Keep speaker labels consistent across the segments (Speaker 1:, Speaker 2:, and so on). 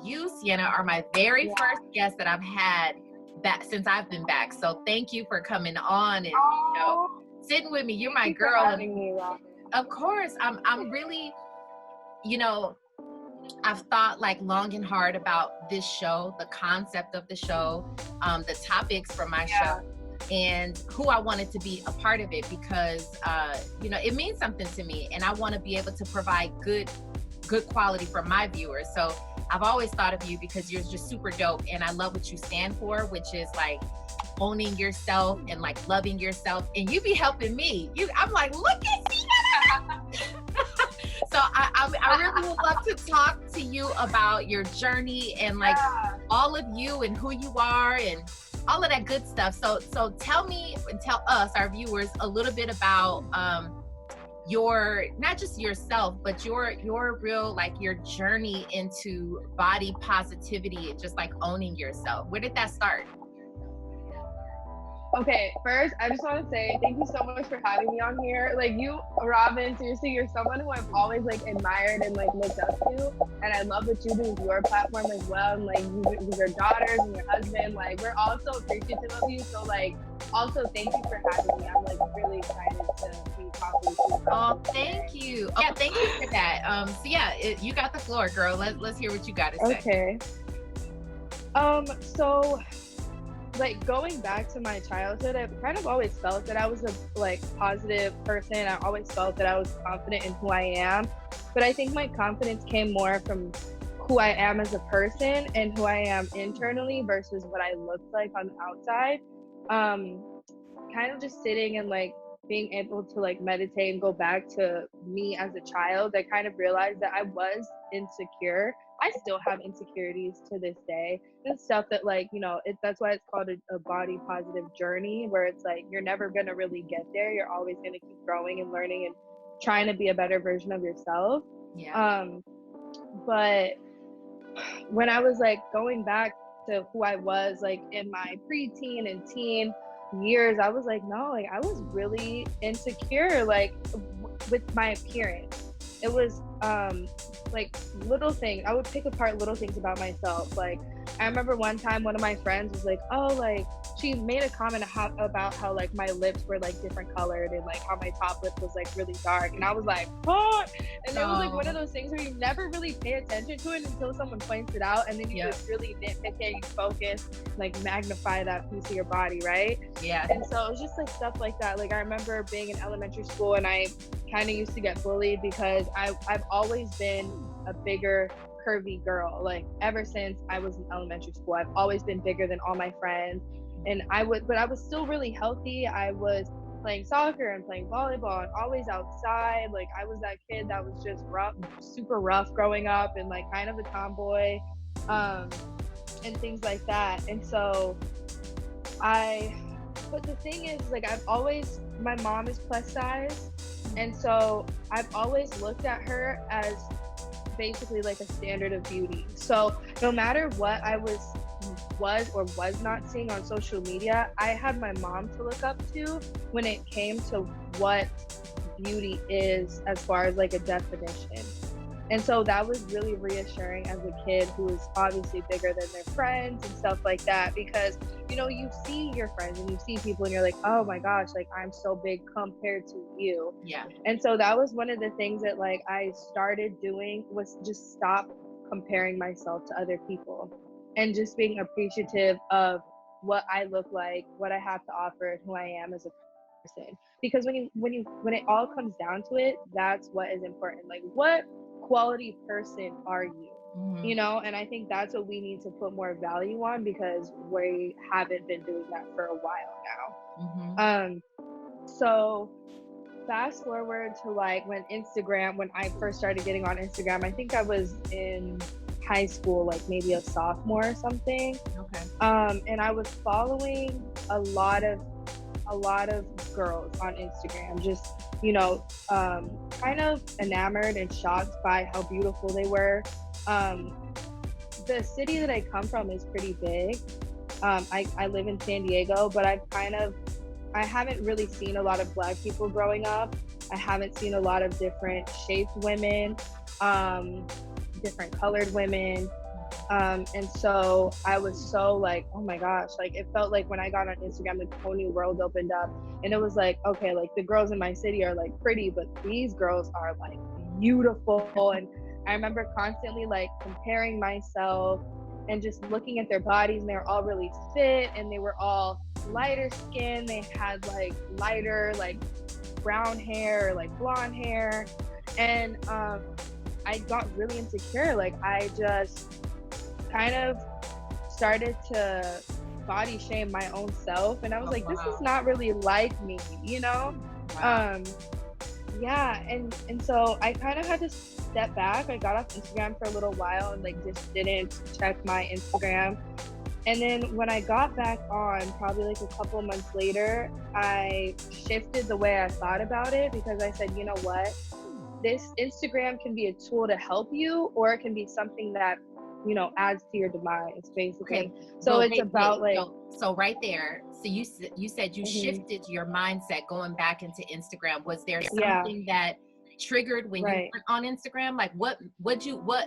Speaker 1: you, Sienna, are my very first guest that I've had back since I've been back. So thank you for coming on and sitting with me. You're my girl.
Speaker 2: For having me, Robin.
Speaker 1: Of course, I'm really, I've thought like long and hard about this show, the concept of the show, the topics for my show, and who I wanted to be a part of it because, it means something to me, and I want to be able to provide good quality for my viewers. So I've always thought of you because you're just super dope, and I love what you stand for, which is like owning yourself and like loving yourself, and you be helping me. I'm like, look at Sienna. So I really would love to talk to you about your journey and like all of you and who you are and all of that good stuff. So tell me and tell us, our viewers, a little bit about your, not just yourself, but your real, like your journey into body positivity and just like owning yourself. Where did that start?
Speaker 2: Okay, first, I just want to say thank you so much for having me on here. Like you, Robin, seriously, you're someone who I've always like admired and like looked up to, and I love what you do with your platform as well. And like you, with your daughters and your husband, like we're all so appreciative of you. So like, also thank you for having me. I'm like really excited to be talking to you.
Speaker 1: Oh, thank you. Yeah, thank you for that. So yeah, you got the floor, girl. Let's hear what you got to say.
Speaker 2: Okay. So, like going back to my childhood, I've kind of always felt that I was a like positive person. I always felt that I was confident in who I am, but I think my confidence came more from who I am as a person and who I am internally versus what I looked like on the outside. Kind of just sitting and like being able to like meditate and go back to me as a child, I kind of realized that I was insecure. I still have insecurities to this day and stuff that like, that's why it's called a body positive journey, where it's like, you're never going to really get there. You're always going to keep growing and learning and trying to be a better version of yourself.
Speaker 1: Yeah.
Speaker 2: But when I was like going back to who I was like in my preteen and teen years, I was like, no, like I was really insecure, like with my appearance. It was like little things. I would pick apart little things about myself. Like I remember one time one of my friends was like, oh, like she made a comment about how like my lips were like different colored and like how my top lip was like really dark, and I was like, what? And it was like one of those things where you never really pay attention to it until someone points it out, and then you just really nitpick it, you focus, like magnify that piece of your body, right?
Speaker 1: Yeah.
Speaker 2: And so it was just like stuff like that. Like I remember being in elementary school and I kind of used to get bullied because I've always been a bigger, curvy girl. Like ever since I was in elementary school, I've always been bigger than all my friends. And but I was still really healthy. I was playing soccer and playing volleyball and always outside. Like I was that kid that was just rough, super rough growing up and like kind of a tomboy, and things like that. And so but the thing is, like my mom is plus size. And so I've always looked at her as basically like a standard of beauty. So no matter what I was or was not seeing on social media, I had my mom to look up to when it came to what beauty is as far as like a definition. And so that was really reassuring as a kid who was obviously bigger than their friends and stuff like that, because you see your friends and you see people and you're like, oh my gosh, like I'm so big compared to you.
Speaker 1: Yeah.
Speaker 2: And so that was one of the things that like I started doing, was just stop comparing myself to other people and just being appreciative of what I look like, what I have to offer, and who I am as a person. Because when it all comes down to it, that's what is important. Like, what quality person are you?
Speaker 1: Mm-hmm.
Speaker 2: And I think that's what we need to put more value on, because we haven't been doing that for a while now.
Speaker 1: Mm-hmm.
Speaker 2: So fast forward to like when I first started getting on Instagram, I think I was in high school, like maybe a sophomore or something.
Speaker 1: Okay.
Speaker 2: And I was following a lot of girls on Instagram, just kind of enamored and shocked by how beautiful they were. The city that I come from is pretty big. I live in San Diego, but I haven't really seen a lot of Black people growing up. I haven't seen a lot of different shaped women, different colored women. And so I was so like, oh my gosh, like it felt like when I got on Instagram, like a whole new world opened up. And it was like, okay, like the girls in my city are like pretty, but these girls are like beautiful. And I remember constantly like comparing myself and just looking at their bodies, and they were all really fit, and they were all lighter skin. They had like lighter, like brown hair, or like blonde hair. And I got really insecure. Like I just kind of started to body shame my own self, and I was like, this is not really like me, you know?
Speaker 1: Wow.
Speaker 2: Yeah, and so I kind of had to step back. I got off Instagram for a little while and like just didn't check my Instagram. And then when I got back on, probably like a couple months later, I shifted the way I thought about it, because I said, you know what? This Instagram can be a tool to help you, or it can be something that, you know, adds to your demise, basically.
Speaker 1: Okay.
Speaker 2: So
Speaker 1: Well,
Speaker 2: it's about like,
Speaker 1: so right there. So you said you
Speaker 2: mhm,
Speaker 1: shifted your mindset going back into Instagram. Was there
Speaker 2: yeah,
Speaker 1: something that triggered when you
Speaker 2: right,
Speaker 1: went on Instagram? Like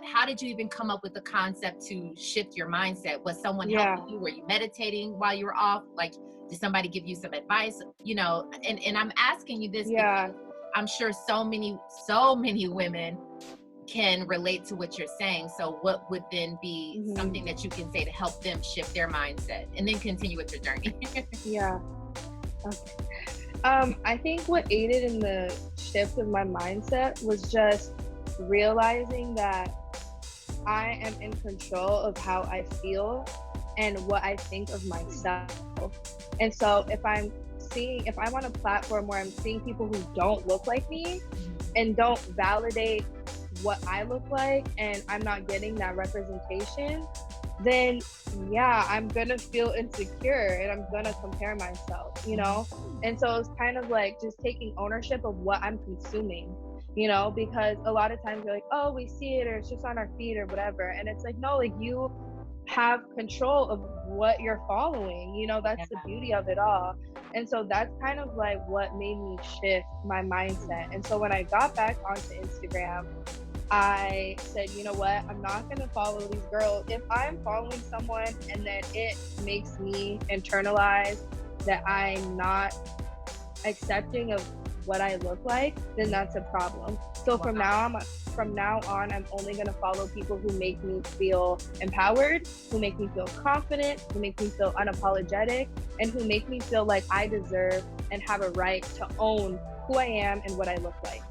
Speaker 1: how did you even come up with the concept to shift your mindset? Was someone
Speaker 2: yeah,
Speaker 1: helping you? Were you meditating while you were off? Like, did somebody give you some advice? You know, and I'm asking you this
Speaker 2: yeah,
Speaker 1: because I'm sure so many women can relate to what you're saying. So what would then be
Speaker 2: mhm,
Speaker 1: something that you can say to help them shift their mindset and then continue with your journey?
Speaker 2: yeah. Okay. I think what aided in the shift of my mindset was just realizing that I am in control of how I feel and what I think of myself. And so if I'm on a platform where I'm seeing people who don't look like me and don't validate what I look like, and I'm not getting that representation, then yeah, I'm gonna feel insecure and I'm gonna compare myself, you know? And so it's kind of like just taking ownership of what I'm consuming, you know, because a lot of times you're like, oh, we see it, or it's just on our feed or whatever. And it's like, no, like you have control of what you're following, you know, that's the
Speaker 1: Yeah.
Speaker 2: beauty of it all. And so that's kind of like what made me shift my mindset. And so when I got back onto Instagram, I said, you know what, I'm not going to follow these girls. If I'm following someone and then it makes me internalize that I'm not accepting of what I look like, then that's a problem. So
Speaker 1: Wow.
Speaker 2: from now on, I'm only going to follow people who make me feel empowered, who make me feel confident, who make me feel unapologetic, and who make me feel like I deserve and have a right to own who I am and what I look like.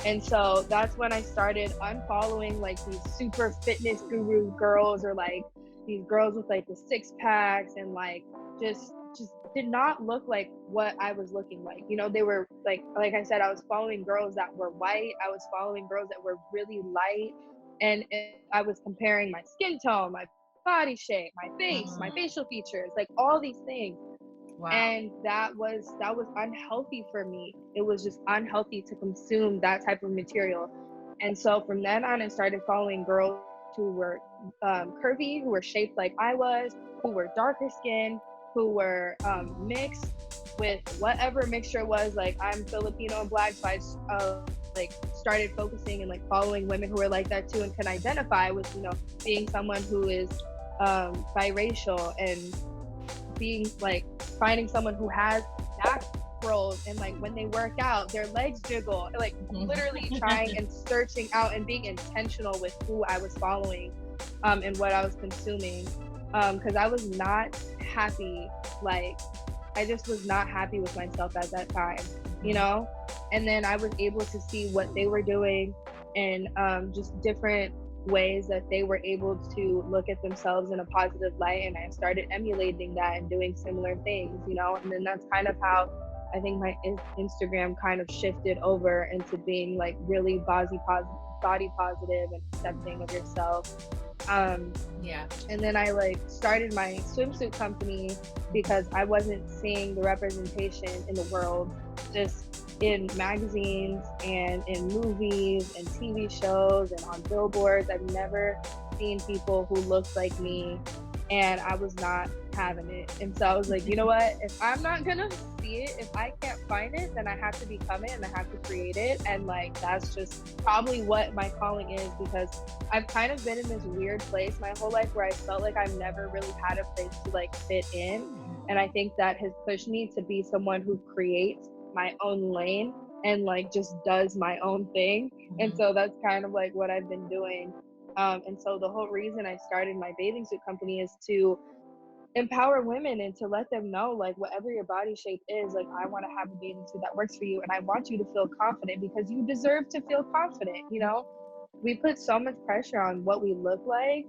Speaker 2: And so that's when I started unfollowing like these super fitness guru girls, or like these girls with like the six packs, and like just did not look like what I was looking like. You know, they were like I said, I was following girls that were white. I was following girls that were really light, and I was comparing my skin tone, my body shape, my face, my
Speaker 1: Mm,
Speaker 2: facial features, like all these things.
Speaker 1: wow.
Speaker 2: And that was unhealthy for me. It was just unhealthy to consume that type of material. And so from then on, I started following girls who were curvy, who were shaped like I was, who were darker skinned, who were mixed with whatever mixture was. Like I'm Filipino and black, so I like started focusing and like following women who were like that too, and can identify with, you know, being someone who is biracial, and being like finding someone who has back rolls, and like when they work out their legs jiggle, like literally trying and searching out and being intentional with who I was following, and what I was consuming, because I was not happy. Like I just was not happy with myself at that time, you know. And then I was able to see what they were doing, and just different ways that they were able to look at themselves in a positive light, and I started emulating that and doing similar things, you know. And then that's kind of how I think my Instagram kind of shifted over into being like really body positive and accepting of yourself.
Speaker 1: Yeah.
Speaker 2: And then I like started my swimsuit company because I wasn't seeing the representation in the world, just in magazines and in movies and TV shows and on billboards. I've never seen people who looked like me. and I was not having it. And so I was like, you know what? If I'm not gonna see it, if I can't find it, then I have to become it and I have to create it. And like, that's just probably what my calling is, because I've kind of been in this weird place my whole life where I felt like I've never really had a place to like fit in. And I think that has pushed me to be someone who creates my own lane and like just does my own thing. And so that's kind of like what I've been doing. And so the whole reason I started my bathing suit company is to empower women and to let them know, like, whatever your body shape is, like, I want to have a bathing suit that works for you, and I want you to feel confident because you deserve to feel confident. You know, we put so much pressure on what we look like,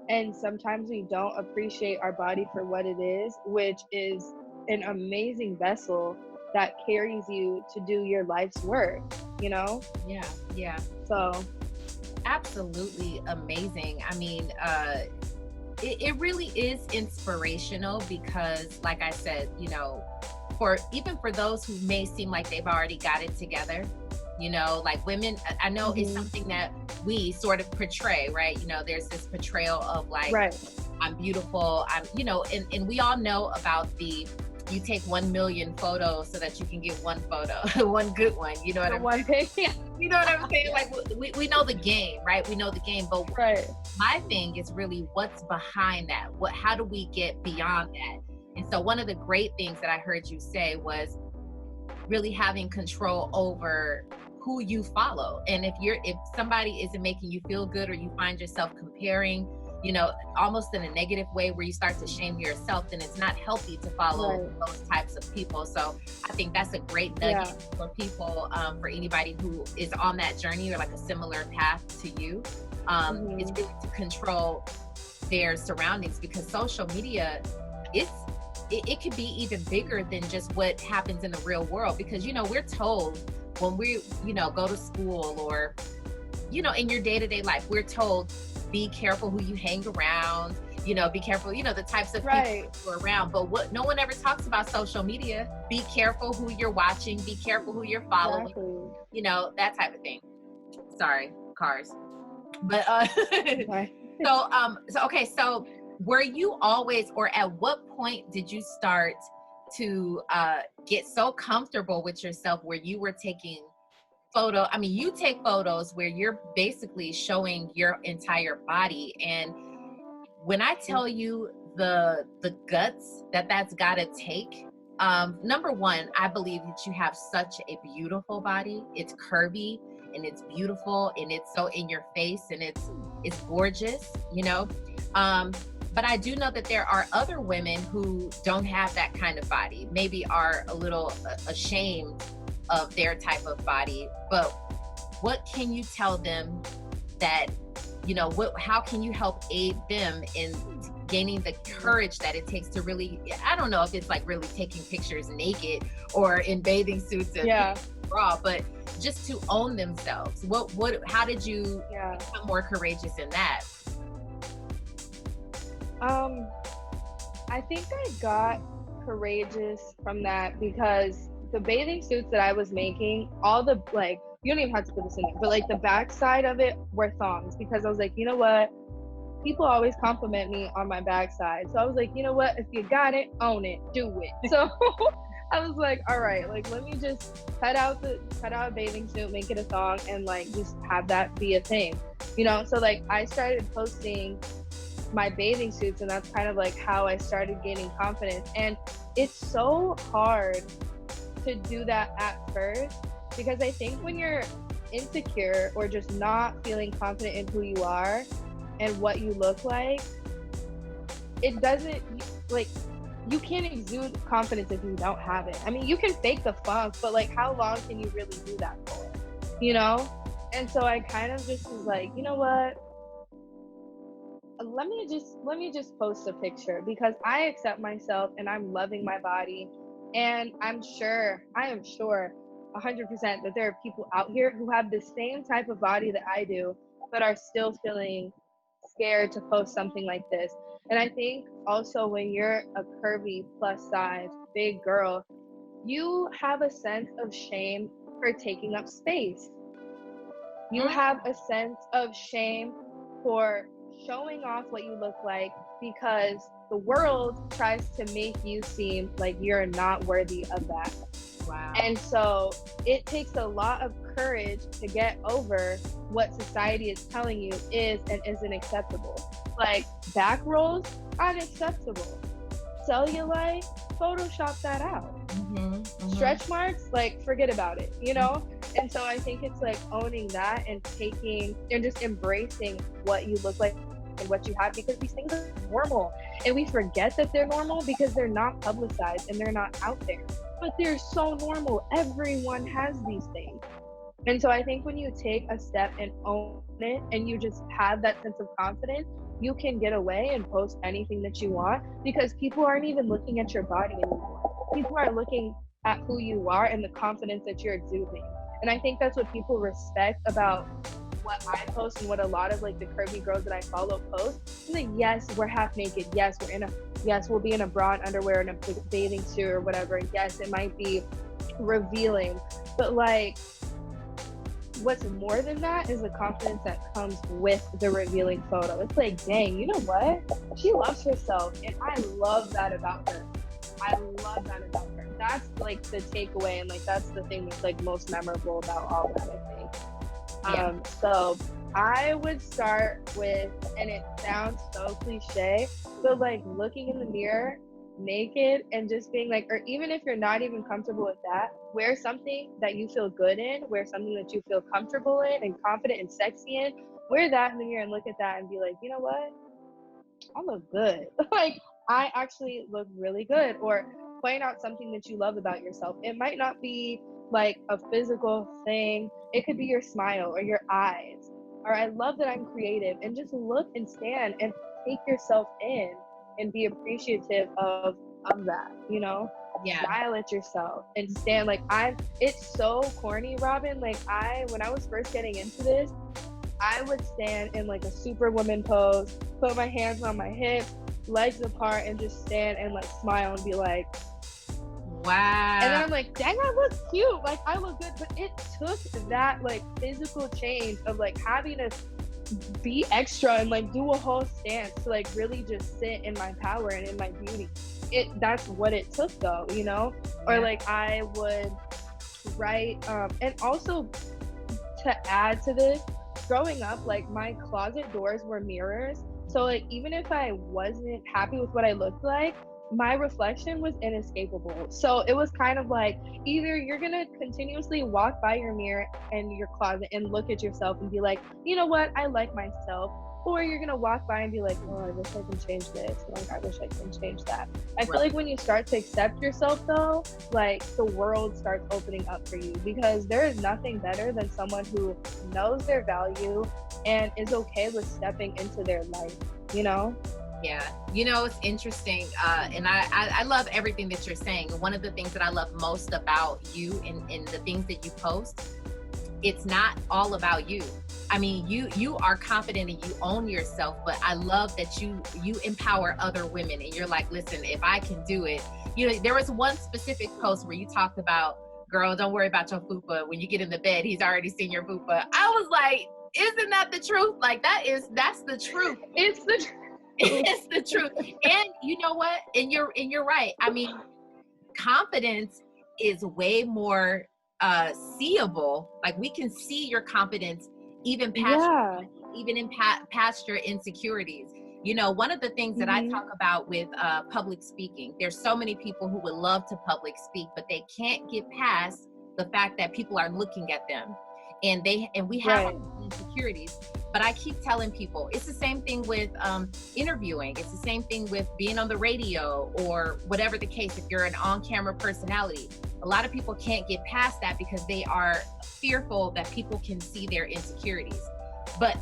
Speaker 2: and sometimes we don't appreciate our body for what it is, which is an amazing vessel that carries you to do your life's work, you know?
Speaker 1: Yeah.
Speaker 2: So
Speaker 1: Absolutely amazing. I mean, it really is inspirational because, like I said, you know, for those who may seem like they've already got it together, you know, like women, I know it's something that we sort of portray, right? You know, there's this portrayal of like,
Speaker 2: right.
Speaker 1: I'm beautiful, I'm, you know, and we all know about you take 1 million photos so that you can get one photo, one good one, you know what I'm
Speaker 2: One
Speaker 1: saying?
Speaker 2: pic.
Speaker 1: You know what I'm saying? Like we know the game, right? We know the game, but
Speaker 2: Right.
Speaker 1: my thing is really what's behind that. How do we get beyond that? And so one of the great things that I heard you say was really having control over who you follow. And if somebody isn't making you feel good, or you find yourself comparing, you know, almost in a negative way where you start to shame yourself, then it's not healthy to follow those types of people. So I think that's a great nugget for people, for anybody who is on that journey or like a similar path to you. It's really to control their surroundings, because social media, it could be even bigger than just what happens in the real world. Because, you know, we're told when we, you know, go to school, or, you know, in your day-to-day life, we're told, be careful who you hang around, you know, be careful, you know, the types of people who are around. But what no one ever talks about social media. Be careful who you're watching, be careful who you're following, you know, that type of thing. Sorry, cars. But so were you always, or at what point did you start to get so comfortable with yourself where you were taking you take photos where you're basically showing your entire body? And when I tell you the guts that's got to take, number one, I believe that you have such a beautiful body. It's curvy and it's beautiful and it's so in your face and it's gorgeous, you know. But I do know that there are other women who don't have that kind of body, maybe are a little ashamed of their type of body. But what can you tell them that, you know, how can you help aid them in gaining the courage that it takes to really, I don't know if it's like really taking pictures naked or in bathing suits and bra, but just to own themselves. How did you become more courageous in that?
Speaker 2: I think I got courageous from that because the bathing suits that I was making, all the, like, you don't even have to put this in it, but like the backside of it were thongs, because I was like, you know what? People always compliment me on my backside. So I was like, you know what? If you got it, own it, do it. So I was like, all right, like, let me just cut out a bathing suit, make it a thong, and like just have that be a thing, you know? So like I started posting my bathing suits, and that's kind of like how I started gaining confidence. And it's so hard to do that at first, because I think when you're insecure or just not feeling confident in who you are and what you look like, it doesn't, like, you can't exude confidence if you don't have it. I mean, you can fake the funk, but like, how long can you really do that for, you know? And so I kind of just was like, you know what, let me just post a picture, because I accept myself and I'm loving my body. And I am sure 100% that there are people out here who have the same type of body that I do, but are still feeling scared to post something like this. And I think also when you're a curvy, plus size, big girl, you have a sense of shame for taking up space. You have a sense of shame for showing off what you look like because the world tries to make you seem like you're not worthy of that.
Speaker 1: Wow.
Speaker 2: And so it takes a lot of courage to get over what society is telling you is and isn't acceptable. Like back rolls, unacceptable. Cellulite, Photoshop that out. Stretch marks, like forget about it, you know? And so I think it's like owning that and taking and just embracing what you look like and what you have, because these things are normal and we forget that they're normal because they're not publicized and they're not out there, but they're so normal. Everyone has these things. And so I think when you take a step and own it and you just have that sense of confidence, you can get away and post anything that you want because people aren't even looking at your body anymore. People are looking at who you are and the confidence that you're exuding. And I think that's what people respect about what I post and what a lot of like the curvy girls that I follow post. It's like, yes, we're half naked. Yes, we'll be in a bra and underwear and a bathing suit or whatever. Yes, it might be revealing, but like what's more than that is the confidence that comes with the revealing photo. It's like, dang, you know what? She loves herself, and I love that about her. That's like the takeaway, and like that's the thing that's like most memorable about all that, I think.
Speaker 1: Yeah.
Speaker 2: So I would start with, and it sounds so cliche, but like looking in the mirror naked and just being like, or even if you're not even comfortable with that, wear something that you feel good in, wear something that you feel comfortable in and confident and sexy in, wear that in the mirror and look at that and be like, you know what, I look good. Like I actually look really good. Or point out something that you love about yourself. It might not be like a physical thing, it could be your smile or your eyes, or I love that I'm creative, and just look and stand and take yourself in and be appreciative of that, you know?
Speaker 1: Yeah.
Speaker 2: Smile at yourself and stand. Like it's so corny, Robin. Like when I was first getting into this, I would stand in like a superwoman pose, put my hands on my hips, legs apart, and just stand and like smile and be like,
Speaker 1: wow.
Speaker 2: And then I'm like, dang, I look cute. Like I look good. But it took that like physical change of like having to be extra and like do a whole stance to like really just sit in my power and in my beauty. That's what it took though, you know? Yeah. Or like I would write and also to add to this, growing up, like my closet doors were mirrors, so like even if I wasn't happy with what I looked like, my reflection was inescapable. So it was kind of like, either you're gonna continuously walk by your mirror and your closet and look at yourself and be like, you know what, I like myself, or you're gonna walk by and be like, oh, I wish I can change this, like I wish I can change that. I feel like when you start to accept yourself though, like the world starts opening up for you, because there is nothing better than someone who knows their value and is okay with stepping into their life, you know?
Speaker 1: Yeah, you know, it's interesting, and I love everything that you're saying. One of the things that I love most about you and the things that you post, it's not all about you. I mean, you are confident and you own yourself, but I love that you empower other women, and you're like, listen, if I can do it. You know, there was one specific post where you talked about, girl, don't worry about your fupa. When you get in the bed, he's already seen your fupa. I was like, isn't that the truth? Like that's the truth.
Speaker 2: It's the truth.
Speaker 1: It's the truth. And you know what? And you're right. I mean, confidence is way more seeable. Like we can see your confidence even past your insecurities. You know, one of the things that I talk about with public speaking, there's so many people who would love to public speak, but they can't get past the fact that people are looking at them, and we have insecurities. But I keep telling people, it's the same thing with interviewing. It's the same thing with being on the radio or whatever the case, if you're an on-camera personality. A lot of people can't get past that because they are fearful that people can see their insecurities.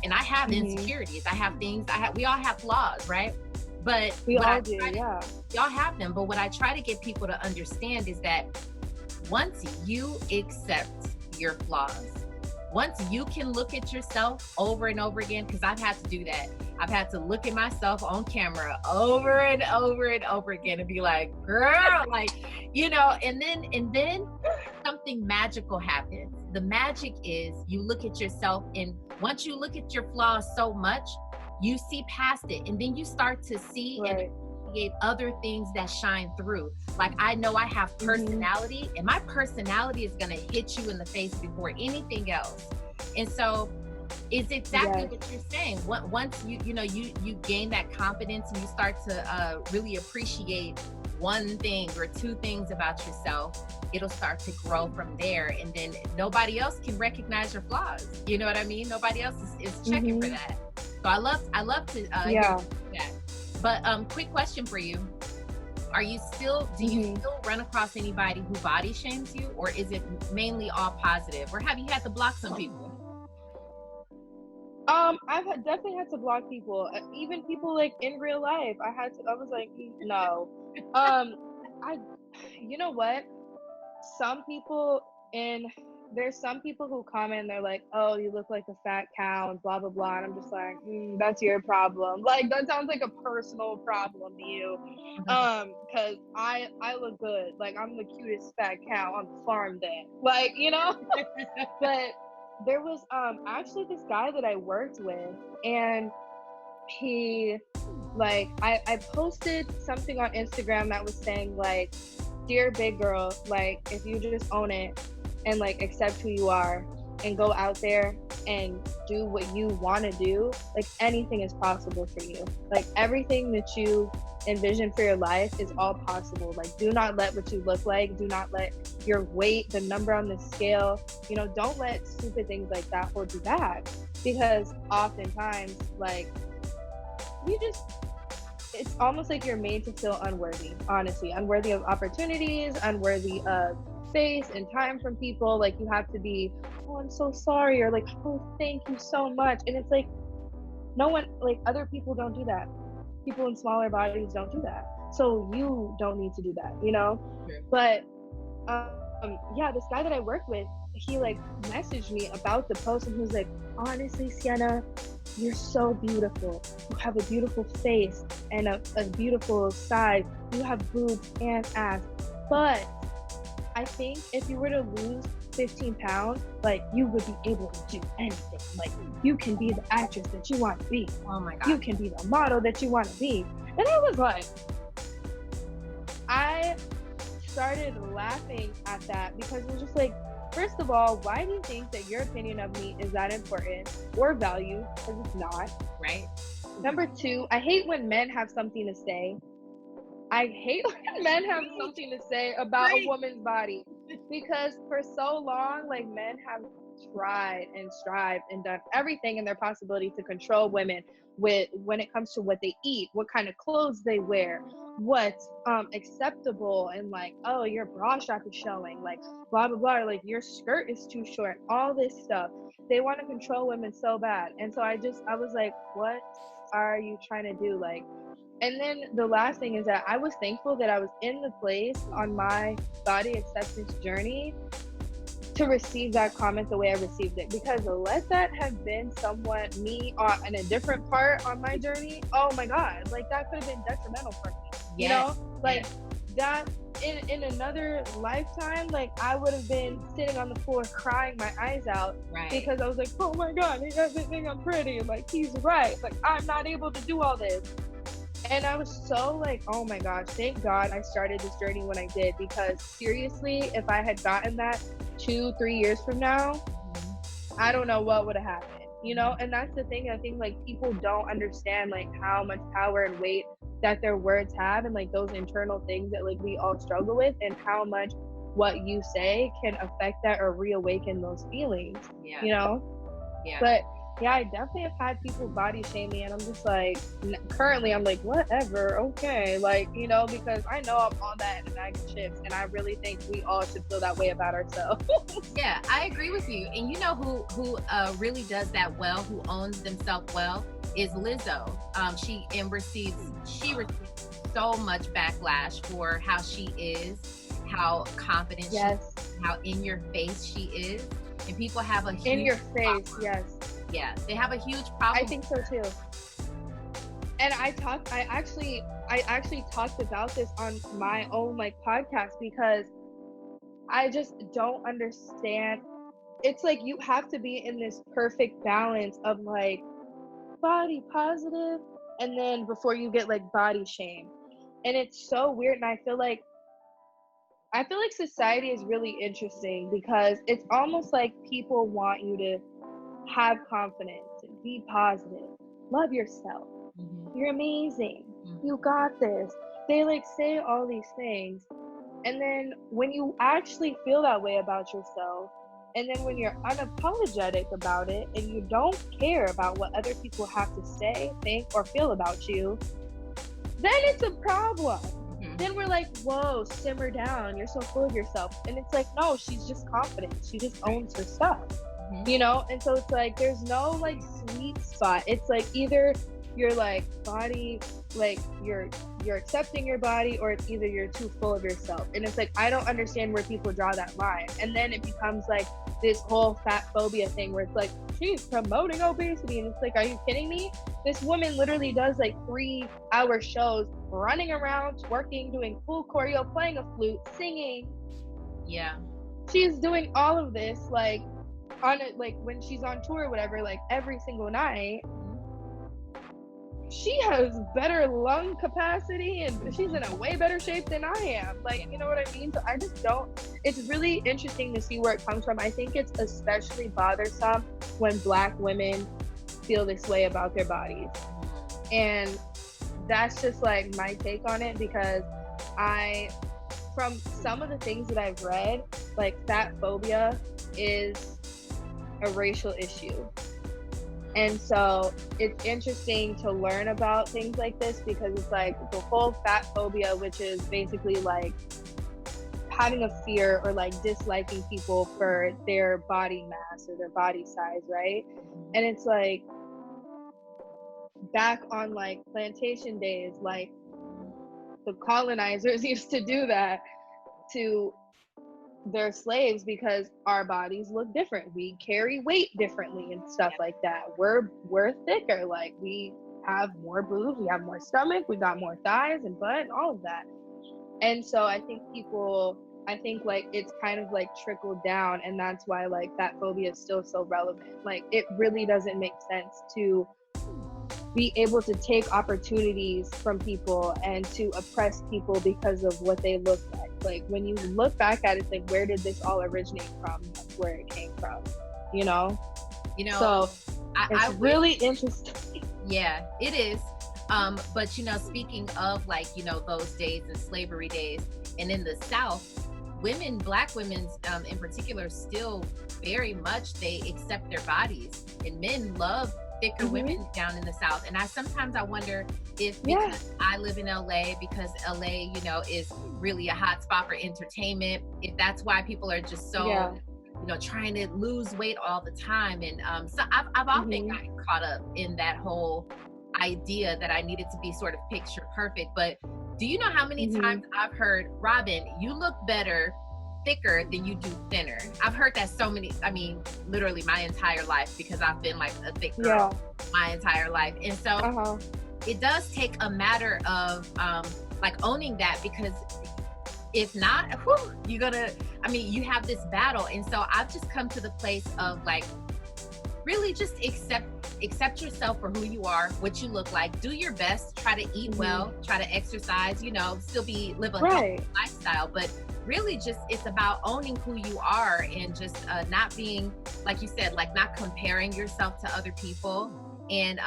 Speaker 1: And I have insecurities. I have things, we all have flaws, right? But
Speaker 2: we all do,
Speaker 1: y'all have them. But what I try to get people to understand is that once you accept your flaws, once you can look at yourself over and over again, because I've had to do that. I've had to look at myself on camera over and over and over again and be like, girl, like, you know, and then something magical happens. The magic is you look at yourself, and once you look at your flaws so much, you see past it, and then you start to see and appreciate other things that shine through. Like, I know I have personality, and my personality is going to hit you in the face before anything else. And so it's exactly what you're saying. Once you gain that confidence, and you start to really appreciate one thing or two things about yourself, it'll start to grow from there. And then nobody else can recognize your flaws. You know what I mean? Nobody else is checking for that. So I love to hear that. But quick question for you. Do you still run across anybody who body shames you, or is it mainly all positive? Or have you had to block some people?
Speaker 2: I've definitely had to block people, even people like in real life. I was like, no. You know what? There's some people who comment and they're like, oh, you look like a fat cow and blah, blah, blah. And I'm just like, that's your problem. Like, that sounds like a personal problem to you. Cause I look good. Like, I'm the cutest fat cow on the farm then. Like, you know? But there was actually this guy that I worked with, and he, like, I posted something on Instagram that was saying, like, dear big girl, like, if you just own it and like accept who you are and go out there and do what you want to do, like, anything is possible for you. Like, everything that you envision for your life is all possible. Like, do not let what you look like, do not let your weight, the number on the scale, don't let stupid things like that hold you back. Because oftentimes, like, it's almost like you're made to feel unworthy, honestly, unworthy of opportunities, unworthy of space and time from people. Like, you have to be, oh, I'm so sorry, or like, oh, thank you so much. And it's like, no one, like, other people don't do that. People in smaller bodies don't do that. So you don't need to do that,
Speaker 1: Sure.
Speaker 2: But this guy that I work with, he like messaged me about the post, and he was like, honestly, Sienna, you're so beautiful. You have a beautiful face and a beautiful side. You have boobs and ass. But I think if you were to lose 15 pounds, like, you would be able to do anything. Like, you can be the actress that you want to be.
Speaker 1: Oh my God.
Speaker 2: You can be the model that you want to be. And I was like, I started laughing at that, because it was just like, first of all, why do you think that your opinion of me is that important or valued? Because it's not.
Speaker 1: Right.
Speaker 2: Number two, I hate when men have something to say. I hate when men have something to say about a woman's body, because for so long, like, men have tried and strived and done everything in their possibility to control women when it comes to what they eat, what kind of clothes they wear, what's acceptable, and like, oh, your bra strap is showing, like, blah blah blah, like, your skirt is too short, all this stuff. They want to control women so bad. And so I was like, what are you trying to do? Like, and then the last thing is that I was thankful that I was in the place on my body acceptance journey to receive that comment the way I received it. Because let that have been somewhat me in a different part on my journey, oh my God, like, that could have been detrimental for me. Like, that in another lifetime, like, I would have been sitting on the floor crying my eyes out, because I was like, oh my God, he doesn't think I'm pretty, like, he's right, like, I'm not able to do all this. And I was so like, oh my gosh, thank God I started this journey when I did, because seriously, if I had gotten that 2-3 years from now, I don't know what would have happened, And that's the thing. I think, like, people don't understand, like, how much power and weight that their words have, and like those internal things that, like, we all struggle with, and how much what you say can affect that or reawaken those feelings. But yeah, I definitely have had people body shame me, and I'm just like, currently I'm like, whatever, okay, like, because I know I'm on that in a bag of chips, and I really think we all should feel that way about ourselves.
Speaker 1: Yeah, I agree with you. And you know who really does that well, who owns themselves well, is Lizzo. She receives so much backlash for how she is, how confident she is, how in your face she is, and people have a huge
Speaker 2: in your face problem. Yes.
Speaker 1: Yeah, they have a huge problem.
Speaker 2: I think so too. And I actually talked about this on my own, like, podcast, because I just don't understand. It's like, you have to be in this perfect balance of, like, body positive, and then before you get like body shame. And it's so weird, and I feel like society is really interesting because it's almost like people want you to have confidence and be positive, love yourself, you're amazing, you got this. They like say all these things, and then when you actually feel that way about yourself, and then when you're unapologetic about it and you don't care about what other people have to say, think, or feel about you, then it's a problem. Then we're like, whoa, simmer down, you're so full of yourself. And it's like, no, she's just confident, she just owns her stuff, you know? And so it's like, there's no like sweet spot. It's like either you're like body, like you're accepting your body, or it's either you're too full of yourself. And it's like, I don't understand where people draw that line. And then it becomes like this whole fat phobia thing where it's like, she's promoting obesity. And it's like, are you kidding me? This woman literally does like 3-hour shows, running around, twerking, doing full choreo, playing a flute, singing.
Speaker 1: Yeah.
Speaker 2: She's doing all of this like on it, like when she's on tour or whatever, like every single night. She has better lung capacity and she's in a way better shape than I am. Like, you know what I mean? So I just don't, it's really interesting to see where it comes from. I think it's especially bothersome when Black women feel this way about their bodies. And that's just like my take on it, because from some of the things that I've read, like fat phobia is a racial issue. And so it's interesting to learn about things like this, because it's like the whole fat phobia, which is basically like having a fear or like disliking people for their body mass or their body size, right? And it's like back on like plantation days, like the colonizers used to do that to their slaves because our bodies look different. We carry weight differently and stuff like that. We're thicker, like we have more boobs, we have more stomach, we got more thighs and butt and all of that. And so I think like it's kind of like trickled down, and that's why like fat phobia is still so relevant. Like it really doesn't make sense to be able to take opportunities from people and to oppress people because of what they look like. Like when you look back at it, it's like, where did this all originate from? That's where it came from, you know? So it's really interesting.
Speaker 1: Yeah, it is. But you know, speaking of like, you know, those days and slavery days, and in the South, Black women in particular, still very much, they accept their bodies, and men love thicker women down in the South. And sometimes I wonder if, because I live in LA, because LA, you know, is really a hot spot for entertainment, if that's why people are just so, you know, trying to lose weight all the time. And so I've often gotten caught up in that whole idea that I needed to be sort of picture perfect. But do you know how many times I've heard, Robin, you look better thicker than you do thinner? I've heard that so many, I mean, literally my entire life, because I've been like a thick girl my entire life. And so it does take a matter of like owning that, because if not, you're gonna, I mean, you have this battle. And so I've just come to the place of like, really just accept yourself for who you are, what you look like, do your best, try to eat well, try to exercise, you know, still live a healthy lifestyle. But really just, it's about owning who you are, and just not being, like you said, like not comparing yourself to other people, and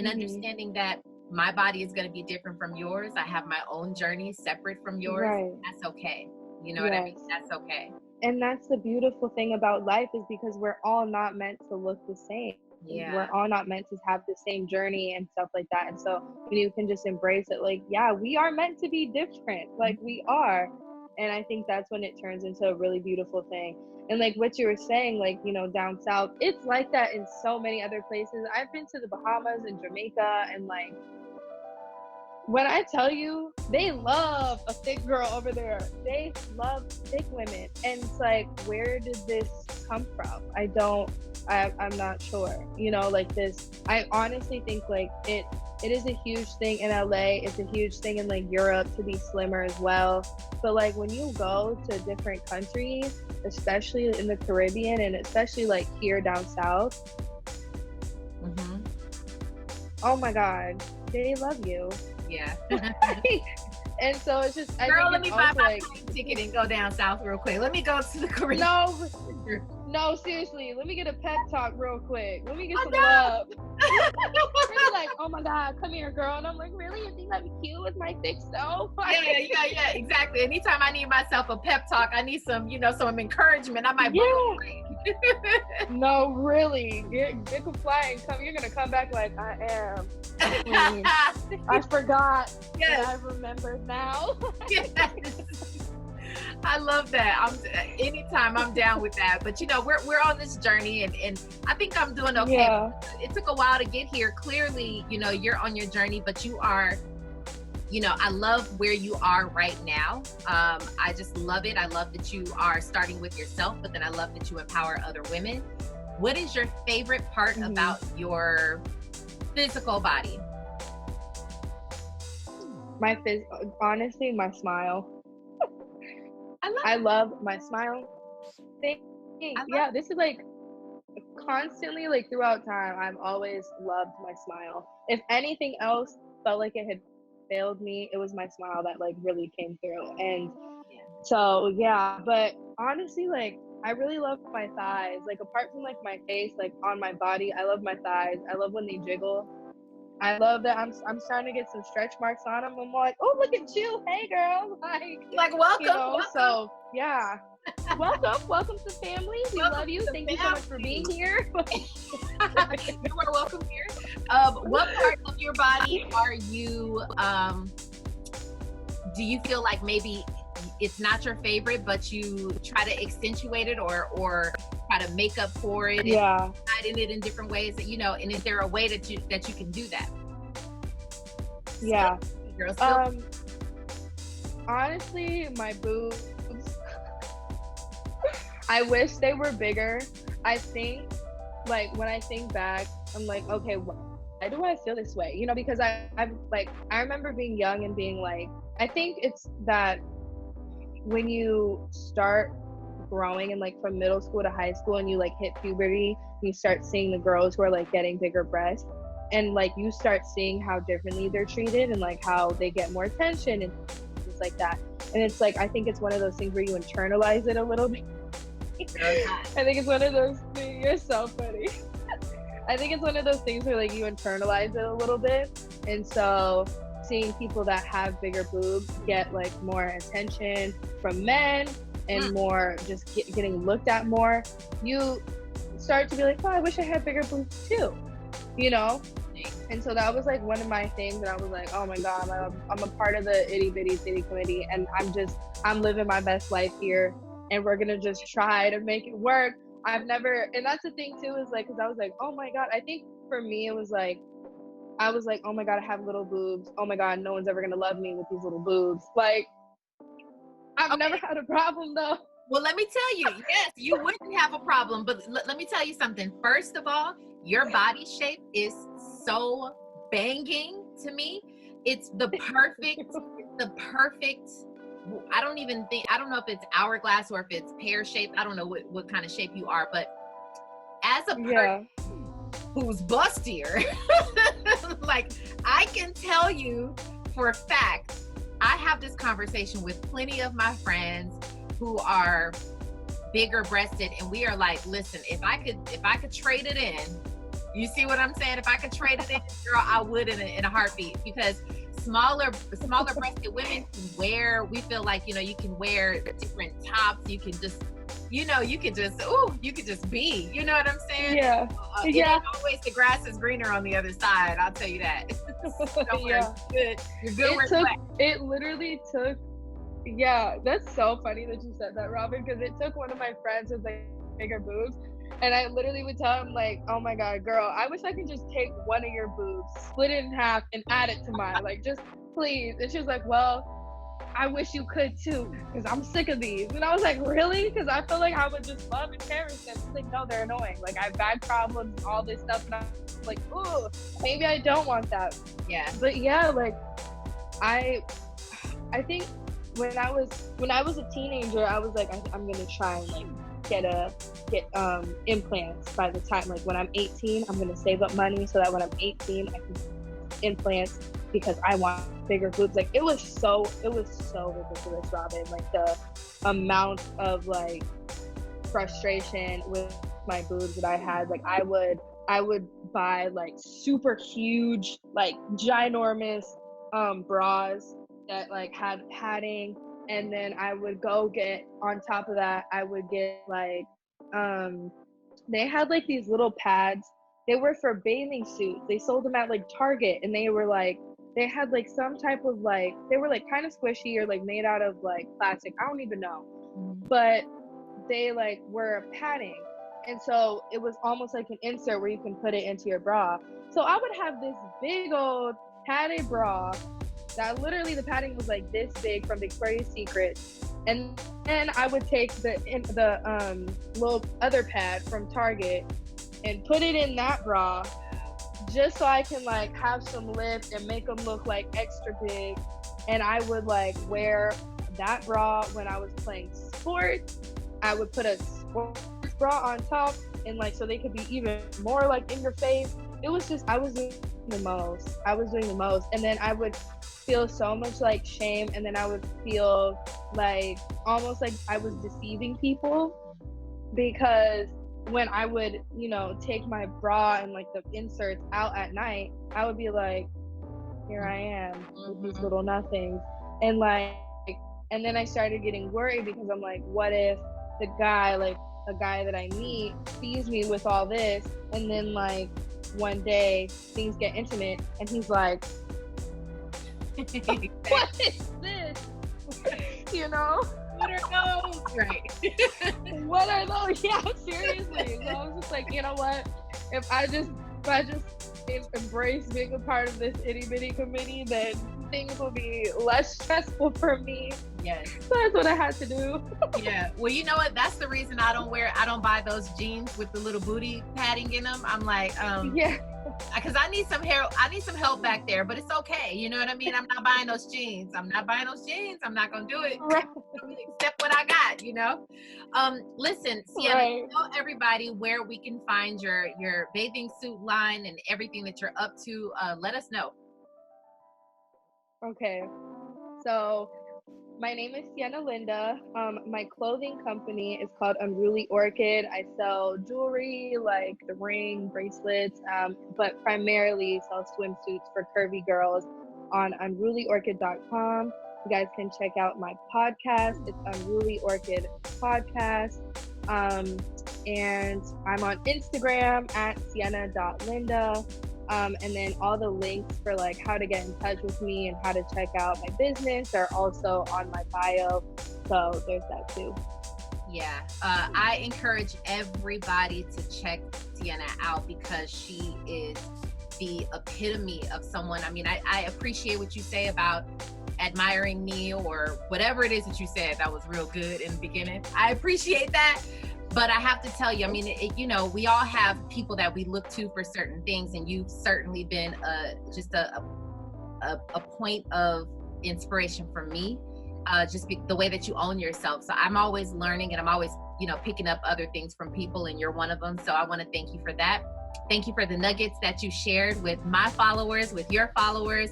Speaker 1: understanding that my body is going to be different from yours. I have my own journey separate from yours. That's okay. You know what I mean? That's okay.
Speaker 2: And that's the beautiful thing about life, is because we're all not meant to look the same. We're all not meant to have the same journey and stuff like that. And so when you can just embrace it, like, yeah, we are meant to be different. Like we are. And I think that's when it turns into a really beautiful thing. And like what you were saying, like, you know, down south, it's like that in so many other places. I've been to the Bahamas and Jamaica, and like, when I tell you, they love a thick girl over there. They love thick women. And it's like, where did this come from? I'm not sure. You know, like this, I honestly think like it is a huge thing in LA. It's a huge thing in like Europe to be slimmer as well. But like when you go to different countries, especially in the Caribbean, and especially like here down south, oh my God, they love you.
Speaker 1: Yeah.
Speaker 2: And so it's just,
Speaker 1: Girl, let
Speaker 2: it's
Speaker 1: me buy
Speaker 2: also
Speaker 1: my
Speaker 2: like,
Speaker 1: plane ticket and go down south real quick. Let me go to the Caribbean.
Speaker 2: no, seriously, let me get a pep talk real quick. Let me get some
Speaker 1: no.
Speaker 2: love. They're like, oh my God, come here, girl. And I'm like, really? You think that'd be cute with my thick stove?
Speaker 1: Yeah, exactly. Anytime I need myself a pep talk, I need some, some encouragement. I might book a plane.
Speaker 2: No, really. Get can fly and come. You're gonna come back like, I am. I forgot.
Speaker 1: Yes.
Speaker 2: I remembered now.
Speaker 1: Yes. I love that. Anytime I'm down with that. But we're on this journey, and I think I'm doing okay.
Speaker 2: Yeah.
Speaker 1: It took a while to get here. Clearly, you're on your journey, but you are, I love where you are right now. I just love it. I love that you are starting with yourself, but then I love that you empower other women. What is your favorite part about your physical body?
Speaker 2: Honestly, my smile. I love my smile. This is like constantly, like throughout time, I've always loved my smile. If anything else felt like it had failed me, it was my smile that like really came through. And so but honestly, like I really love my thighs. Like apart from like my face, like on my body, I love my thighs. I love when they jiggle. I love that I'm starting to get some stretch marks on them. I'm like, oh, look at you. Hey, girl.
Speaker 1: Like welcome. Welcome.
Speaker 2: So, yeah. Welcome to family. We love you. Thank you so much for being here.
Speaker 1: You are welcome here. What part of your body are you, do you feel like maybe it's not your favorite, but you try to accentuate it or try to make up for it?
Speaker 2: Yeah.
Speaker 1: And hiding it in different ways, and is there a way that you can do that?
Speaker 2: Yeah.
Speaker 1: Girl,
Speaker 2: honestly, my boobs, I wish they were bigger. I think, like, when I think back, I'm like, okay, why do I feel this way? Because I remember being young and being like, I think it's that when you start growing and like from middle school to high school and you like hit puberty, you start seeing the girls who are like getting bigger breasts, and like you start seeing how differently they're treated and like how they get more attention and things like that. And it's like, I think it's one of those things where you internalize it a little bit. I think it's one of those things. You're so funny. I think it's one of those things where like you internalize it a little bit, and so seeing people that have bigger boobs get like more attention from men and more just getting looked at more, you start to be like, oh, I wish I had bigger boobs too, And so that was like one of my things, and I was like, oh my God, I'm a part of the itty bitty city committee, and I'm living my best life here, and we're gonna just try to make it work. And that's the thing too, is like, because I was like, oh my God, I think for me it was like, I was like, oh my God, I have little boobs. Oh my God, no one's ever gonna love me with these little boobs. Like, I've never had a problem though.
Speaker 1: Well, let me tell you, yes, you wouldn't have a problem, but let me tell you something. First of all, your body shape is so banging to me. It's the perfect, I don't know if it's hourglass or if it's pear shaped. I don't know what kind of shape you are, but as a person who's bustier, like I can tell you for a fact, I have this conversation with plenty of my friends who are bigger breasted, and we are like, listen, if I could trade it in, you see what I'm saying? If I could trade it in, girl, I would in a heartbeat, because smaller breasted women can wear, we feel like, you can wear different tops. You can just, you could just be, you know what I'm saying?
Speaker 2: Yeah.
Speaker 1: It ain't always the grass is greener on the other side. I'll tell you that. You're good where you're at.
Speaker 2: It literally took, that's so funny that you said that, Robin, because it took one of my friends with like bigger boobs, and I literally would tell him like, oh my God, girl, I wish I could just take one of your boobs, split it in half, and add it to mine, like, just please. And she was like, well, I wish you could too, because I'm sick of these. And I was like, really? Because I feel like I would just love and cherish them. She's like, no, they're annoying. Like, I have back problems, all this stuff. And I'm like, ooh, maybe I don't want that.
Speaker 1: Yeah.
Speaker 2: But like, I think when I was a teenager, I was like, I'm gonna try and like get a get implants by the time, like when I'm 18. I'm gonna save up money so that when I'm 18 I can implants because I want bigger boobs. Like it was so ridiculous, Robin. Like the amount of like frustration with my boobs that I had. Like I would buy like super huge, like ginormous bras that like had padding, and then I would go get, on top of that, I would get like they had like these little pads. They were for bathing suits. They sold them at like Target, and they were like, they had like some type of like, they were like kind of squishy or like made out of like plastic. I don't even know. But they like were padding. And so it was almost like an insert where you can put it into your bra. So I would have this big old padded bra that literally the padding was like this big from Victoria's Secret. And then I would take the little other pad from Target and put it in that bra just so I can like have some lift and make them look like extra big. And I would like wear that bra when I was playing sports. I would put a sports bra on top, and like so they could be even more like in your face. It was just, I was doing the most. And then I would feel so much like shame, and then I would feel like almost like I was deceiving people, because when I would, you know, take my bra and like the inserts out at night, I would be like, here I am with these little nothings. And like, and then I started getting worried because I'm like, what if the guy, like a guy that I meet, sees me with all this, and then like one day things get intimate and he's like, what is this? You know?
Speaker 1: What are those? Right.
Speaker 2: What are those? Yeah, seriously. So I was just like, you know what? If I just embrace being a part of this itty bitty committee, then things will be less stressful for me.
Speaker 1: Yes.
Speaker 2: So that's what I had to do.
Speaker 1: Yeah. Well, you know what? That's the reason I don't buy those jeans with the little booty padding in them. I'm like,
Speaker 2: yeah.
Speaker 1: Because I need some help back there, but it's okay. You know what I mean? I'm not buying those jeans. I'm not going to do it.
Speaker 2: Right.
Speaker 1: Except what I got, you know? Listen, Sienna,
Speaker 2: Right.
Speaker 1: tell everybody where we can find your bathing suit line and everything that you're up to. Let us know.
Speaker 2: Okay. So my name is Sienna Linda. My clothing company is called Unruly Orchid. I sell jewelry like the ring, bracelets, but primarily sell swimsuits for curvy girls on unrulyorchid.com. You guys can check out my podcast. It's Unruly Orchid Podcast. And I'm on Instagram at sienna.linda. And then all the links for like how to get in touch with me and how to check out my business are also on my bio. So there's that too.
Speaker 1: Yeah. I encourage everybody to check Sienna out because she is the epitome of someone. I mean, I appreciate what you say about admiring me or whatever it is that you said. That was real good in the beginning. I appreciate that. But I have to tell you, I mean, you know, we all have people that we look to for certain things, and you've certainly been just a point of inspiration for me, the way that you own yourself. So I'm always learning, and I'm always, you know, picking up other things from people, and you're one of them. So I want to thank you for that. Thank you for the nuggets that you shared with my followers, with your followers.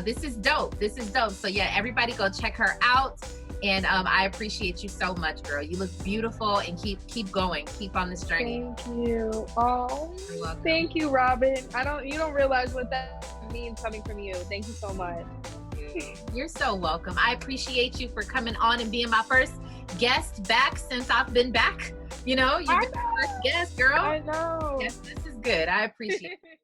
Speaker 1: This is dope. So yeah, everybody go check her out. And I appreciate you so much, girl. You look beautiful, and keep going. Keep on this journey.
Speaker 2: Thank you. Oh, thank you, Robin. You don't realize what that means coming from you. Thank you so much.
Speaker 1: You're so welcome. I appreciate you for coming on and being my first guest back since I've been back. You know, you've been my first guest, girl.
Speaker 2: I know.
Speaker 1: Yes, this is good. I appreciate it.